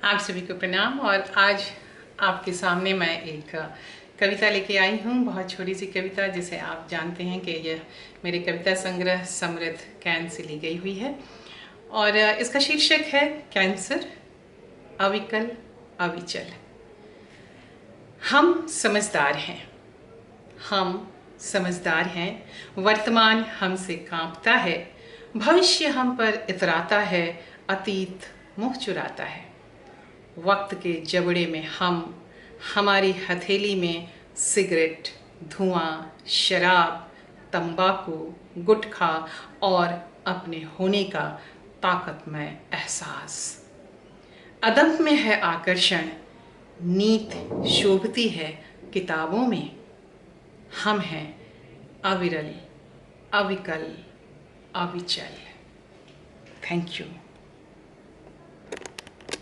आप सभी को प्रणाम। और आज आपके सामने मैं एक कविता लेके आई हूँ, बहुत छोटी सी कविता जिसे आप जानते हैं कि यह मेरे कविता संग्रह समृद्ध कैन से ली गई हुई है। और इसका शीर्षक है कैंसर, अविकल अविचल। हम समझदार हैं, हम समझदार हैं, वर्तमान हमसे कांपता है, भविष्य हम पर इतराता है, अतीत मुँह चुराता है। वक्त के जबड़े में हम, हमारी हथेली में सिगरेट, धुआं, शराब, तंबाकू, गुटखा और अपने होने का ताकतमय एहसास। अदब में है आकर्षण, नीत शोभती है किताबों में। हम हैं अविरल, अविकल, अविचल। Thank you.